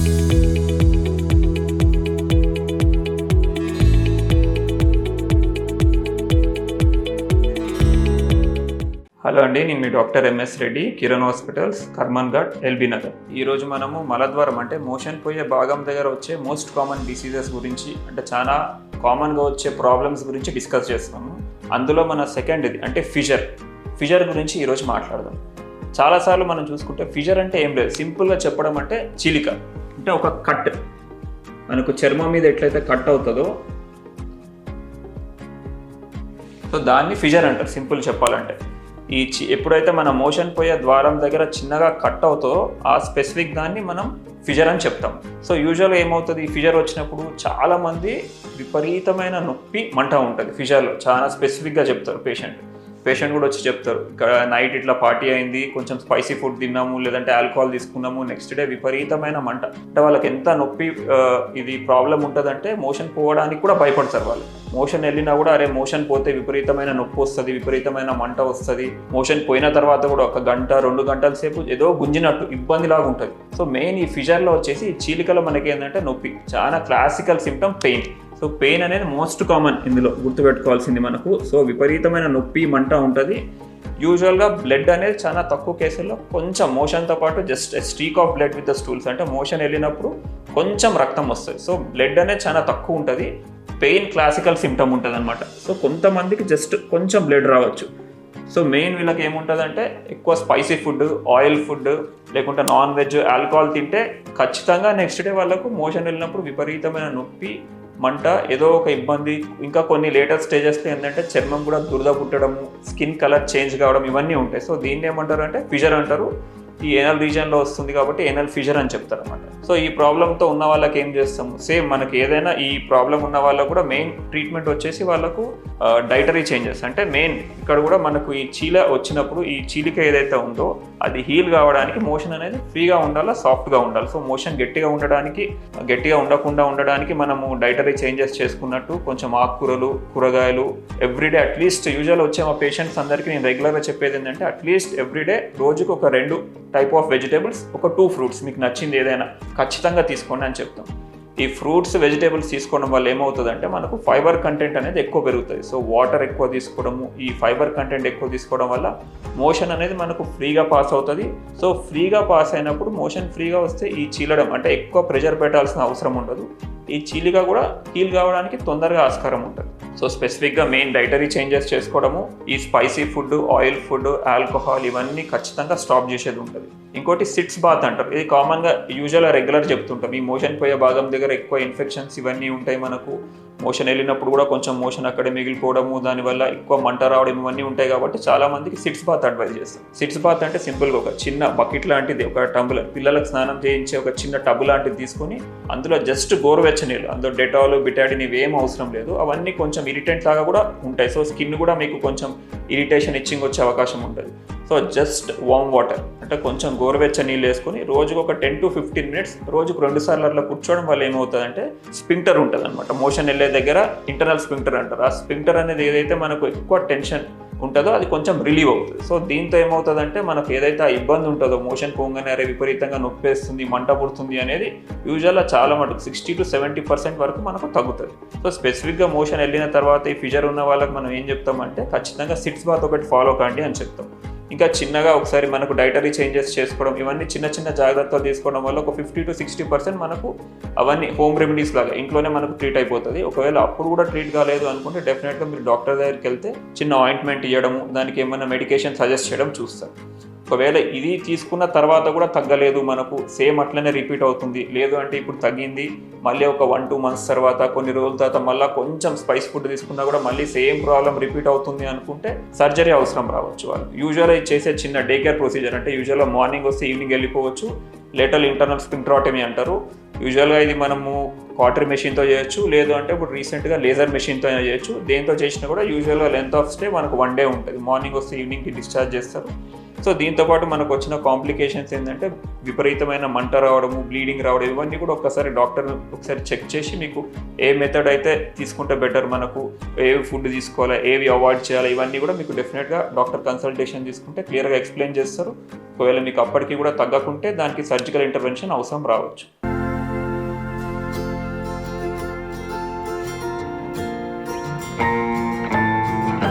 Hello అండి, నేను మీ doctor M S Reddy, Kiran hospitals, Karman Ghat, L B Nagar. ఈరోజు మనము మలద్వారం అంటే మోషన్ పోయే భాగం దగ్గర వచ్చే మోస్ట్ కామన్ డిసీజెస్ గురించి, అంటే చాలా కామన్గా వచ్చే ప్రాబ్లమ్స్ గురించి డిస్కస్ చేస్తాము. అందులో మన సెకండ్ ఇది అంటే ఫిజర్ గురించి ఈరోజు మాట్లాడదాం. చాలాసార్లు మనం చూసుకుంటే ఫిజర్ అంటే ఏం లేదు, సింపుల్గా చెప్పడం అంటే చీలిక, అంటే ఒక కట్ మనకు చర్మం మీద ఎట్లయితే కట్ అవుతుందో సో దాన్ని ఫిజర్ అంటారు సింపుల్ చెప్పాలంటే. ఎప్పుడైతే మన మోషన్ పోయే ద్వారం దగ్గర చిన్నగా కట్ అవుతుందో ఆ స్పెసిఫిక్ దాన్ని మనం ఫిజర్ అని చెప్తాం. సో యూజువల్గా ఏమవుతుంది, ఈ ఫిజర్ వచ్చినప్పుడు చాలామంది విపరీతమైన నొప్పి మంట ఉంటుంది ఫిజర్లో. చాలా స్పెసిఫిక్గా చెప్తారు పేషెంట్ కూడా వచ్చి చెప్తారు, ఇక్కడ నైట్ ఇట్లా పార్టీ అయింది, కొంచెం స్పైసీ ఫుడ్ తిన్నాము, లేదంటే ఆల్కహాల్ తీసుకున్నాము, నెక్స్ట్ డే విపరీతమైన మంట. అంటే వాళ్ళకి ఎంత నొప్పి ఇది ప్రాబ్లం ఉంటుందంటే మోషన్ పోవడానికి కూడా భయపడతారు వాళ్ళు. మోషన్ వెళ్ళినా కూడా అరే మోషన్ పోతే విపరీతమైన నొప్పి వస్తుంది, విపరీతమైన మంట వస్తుంది. మోషన్ పోయిన తర్వాత కూడా 1 గంట 2 గంటల సేపు ఏదో గుంజినట్టు ఇబ్బందిలాగా ఉంటుంది. సో మెయిన్ ఈ ఫిజర్లో వచ్చేసి ఈ చీలికలో మనకి ఏంటంటే నొప్పి, చాలా classical symptom pain. So pain అనేది మోస్ట్ కామన్ ఇందులో గుర్తుపెట్టుకోవాల్సింది మనకు. సో విపరీతమైన నొప్పి మంట ఉంటుంది. యూజువల్గా బ్లడ్ అనేది చాలా తక్కువ కేసుల్లో కొంచెం మోషన్తో పాటు just streak of blood with the stools, అంటే మోషన్ వెళ్ళినప్పుడు కొంచెం రక్తం వస్తుంది. సో బ్లడ్ అనేది చాలా తక్కువ ఉంటుంది. పెయిన్ క్లాసికల్ సిమ్టమ్ ఉంటుంది అనమాట. సో కొంతమందికి జస్ట్ కొంచెం బ్లడ్ రావచ్చు. సో మెయిన్ వీళ్ళకి ఏముంటుందంటే ఎక్కువ స్పైసీ ఫుడ్, ఆయిల్ ఫుడ్, లేకుంటే నాన్ వెజ్, ఆల్కహాల్ తింటే ఖచ్చితంగా నెక్స్ట్ డే వాళ్ళకు మోషన్ వెళ్ళినప్పుడు విపరీతమైన నొప్పి మంట, ఏదో ఒక ఇబ్బంది. ఇంకా కొన్ని లేటెస్ట్ స్టేజెస్లో ఏంటంటే చర్మం కూడా దురద పుట్టడము, స్కిన్ కలర్ చేంజ్ కావడం, ఇవన్నీ ఉంటాయి. సో దీన్ని ఏమంటారు అంటే ఫిజర్ అంటారు. ఈ ఏనల్ రీజియన్లో వస్తుంది కాబట్టి ఏనల్ ఫిజర్ అని చెప్తారు అనమాట. సో ఈ ప్రాబ్లంతో ఉన్న వాళ్ళకి ఏం చేస్తాము, సేమ్ మనకి ఏదైనా ఈ ప్రాబ్లం ఉన్న వాళ్ళకు కూడా మెయిన్ ట్రీట్మెంట్ వచ్చేసి వాళ్ళకు డైటరీ చేంజెస్. అంటే మెయిన్ ఇక్కడ కూడా మనకు ఈ చీల వచ్చినప్పుడు ఈ చీలిక ఏదైతే ఉందో అది హీల్ కావడానికి మోషన్ అనేది ఫ్రీగా ఉండాలా, సాఫ్ట్గా ఉండాలి. సో మోషన్ గట్టిగా ఉండకుండా ఉండడానికి మనము డైటరీ చేంజెస్ చేసుకున్నట్టు కొంచెం ఆకుకూరలు, కూరగాయలు ఎవ్రీడే అట్లీస్ట్ యూజువల్ వచ్చే మా పేషెంట్స్ అందరికీ నేను రెగ్యులర్గా చెప్పేది ఏంటంటే అట్లీస్ట్ ఎవ్రీడే రోజుకు ఒక 2 టైప్ ఆఫ్ వెజిటేబుల్స్, ఒక 2 ఫ్రూట్స్, మీకు నచ్చింది ఏదైనా ఖచ్చితంగా తీసుకోండి అని చెప్తాం. ఈ ఫ్రూట్స్, వెజిటేబుల్స్ తీసుకోవడం వల్ల ఏమవుతుందంటే మనకు ఫైబర్ కంటెంట్ అనేది ఎక్కువ పెరుగుతుంది. సో వాటర్ ఎక్కువ తీసుకోవడము, ఈ ఫైబర్ కంటెంట్ ఎక్కువ తీసుకోవడం వల్ల మోషన్ అనేది మనకు ఫ్రీగా పాస్ అవుతుంది. సో ఫ్రీగా పాస్ అయినప్పుడు మోషన్ ఫ్రీగా వస్తే ఈ చీలడం అంటే ఎక్కువ ప్రెషర్ పెట్టాల్సిన అవసరం ఉండదు. ఈ చీలిక కూడా హీల్ కావడానికి తొందరగా ఆస్కారం ఉంటుంది. సో స్పెసిఫిక్గా మెయిన్ డైటరీ చేంజెస్ చేసుకోవడము, ఈ spicy food, oil food, alcohol ఇవన్నీ ఖచ్చితంగా స్టాప్ చేసేది ఉంటుంది. ఇంకోటి సిట్స్ బాత్ అంటారు. ఇది కామన్గా యూజువల్గా రెగ్యులర్ చెప్తుంటాం. ఈ మోషన్ పోయే భాగం దగ్గర ఎక్కువ ఇన్ఫెక్షన్స్ ఇవన్నీ ఉంటాయి. మనకు మోషన్ వెళ్ళినప్పుడు కూడా కొంచెం మోషన్ అక్కడే మిగిలిపోవడము, దానివల్ల ఎక్కువ మంట రావడం ఇవన్నీ ఉంటాయి. కాబట్టి చాలా మందికి సిట్స్ బాత్ అడ్వైజ్ చేస్తాం. సిట్స్ బాత్ అంటే సింపుల్గా ఒక చిన్న బకెట్ లాంటిది, ఒక టంబ్లర్, పిల్లలకు స్నానం చేయించే ఒక చిన్న టబ్ లాంటిది తీసుకొని అందులో జస్ట్ గోరువెచ్చని నీళ్ళు, అందులో డెటాల్, బిటాడిన్ ఇవేం అవసరం లేదు. అవన్నీ కొంచెం ఇరిటెంట్ లాగా కూడా ఉంటాయి. సో స్కిన్ కూడా మీకు కొంచెం ఇరిటేషన్, ఇచ్చింగ్ వచ్చే అవకాశం ఉంటుంది. సో జస్ట్ వామ్ వాటర్ అంటే కొంచెం గోరువెచ్చని నీళ్ళు వేసుకొని రోజుకు ఒక 10 to 15 మినిట్స్ రోజుకు 2 సార్లు అట్లా కూర్చోవడం వల్ల ఏమవుతుందంటే స్పింక్టర్ ఉంటుంది అనమాట. మోషన్ వెళ్ళే దగ్గర ఇంటర్నల్ స్పింక్టర్ అంటారు. ఆ స్పింక్టర్ అనేది ఏదైతే మనకు ఎక్కువ టెన్షన్ ఉంటుందో అది కొంచెం రిలీవ్ అవుతుంది. సో దీంతో ఏమవుతుందంటే మనకు ఏదైతే ఆ ఇబ్బంది ఉంటుందో మోషన్ పోగానే అరే విపరీతంగా నొప్పి వేస్తుంది, మంట పుడుతుంది అనేది యూజువల్గా చాలా మటుకు 60 to 70% వరకు మనకు తగ్గుతుంది. సో స్పెసిఫిక్గా మోషన్ వెళ్ళిన తర్వాత ఈ ఫిజర్ ఉన్న వాళ్ళకి మనం ఏం చెప్తామంటే ఖచ్చితంగా సిట్స్ బాత్ ఒకటి ఫాలో కండి అని చెప్తాం. ఇంకా చిన్నగా ఒకసారి మనకు డైటరీ చేంజెస్ చేసుకోవడం, ఇవన్నీ చిన్న జాగ్రత్తలు తీసుకోవడం వల్ల ఒక 50 to 60% మనకు అవన్నీ హోమ్ రెమెడీస్ లాగా ఇంట్లోనే మనకు ట్రీట్ అయిపోతుంది. ఒకవేళ అప్పుడు కూడా ట్రీట్ కాలేదు అనుకుంటే డెఫినెట్గా మీరు డాక్టర్ దగ్గరికి వెళ్తే చిన్న ఆయింట్మెంట్ ఇవ్వడము, దానికి ఏమైనా మెడికేషన్ సజెస్ట్ చేయడం చూస్తారు. ఒకవేళ ఇది తీసుకున్న తర్వాత కూడా తగ్గలేదు, మనకు సేమ్ అట్లనే రిపీట్ అవుతుంది, లేదు అంటే ఇప్పుడు తగ్గింది, మళ్ళీ ఒక 1-2 మంత్స్ తర్వాత కొన్ని రోజుల తర్వాత మళ్ళీ కొంచెం స్పైస్ ఫుడ్ తీసుకున్నా కూడా మళ్ళీ సేమ్ ప్రాబ్లం రిపీట్ అవుతుంది అనుకుంటే సర్జరీ అవసరం రావచ్చు. వాళ్ళు యూజువల్గా చేసే చిన్న డే కేర్ ప్రొసీజర్ అంటే యూజువల్గా మార్నింగ్ వస్తే ఈవినింగ్ వెళ్ళిపోవచ్చు. లేటరల్ ఇంటర్నల్ స్పింక్టరాటమీ అంటారు. యూజువల్గా ఇది మనము కాటరీ మెషిన్తో చేయొచ్చు, లేదు అంటే ఇప్పుడు రీసెంట్గా లేజర్ మెషిన్తో చేయొచ్చు. దేంతో చేసినా కూడా యూజువల్గా లెంత్ ఆఫ్ స్టే మనకు 1 day ఉంటుంది. మార్నింగ్ వస్తే ఈవినింగ్కి డిశ్చార్జ్ చేస్తారు. సో దీంతోపాటు మనకు వచ్చిన కాంప్లికేషన్స్ ఏంటంటే విపరీతమైన మంట రావడము, బ్లీడింగ్ రావడం, ఇవన్నీ కూడా ఒకసారి డాక్టర్ ఒకసారి చెక్ చేసి మీకు ఏ మెథడ్ అయితే తీసుకుంటే బెటర్, మనకు ఏవి ఫుడ్ తీసుకోవాలా, ఏవి అవాయిడ్ చేయాలి, ఇవన్నీ కూడా మీకు డెఫినెట్గా డాక్టర్ కన్సల్టేషన్ తీసుకుంటే క్లియర్గా ఎక్స్ప్లెయిన్ చేస్తారు. ఒకవేళ మీకు అప్పటికి కూడా తగ్గకుంటే దానికి సర్జికల్ ఇంటర్వెన్షన్ అవసరం రావచ్చు.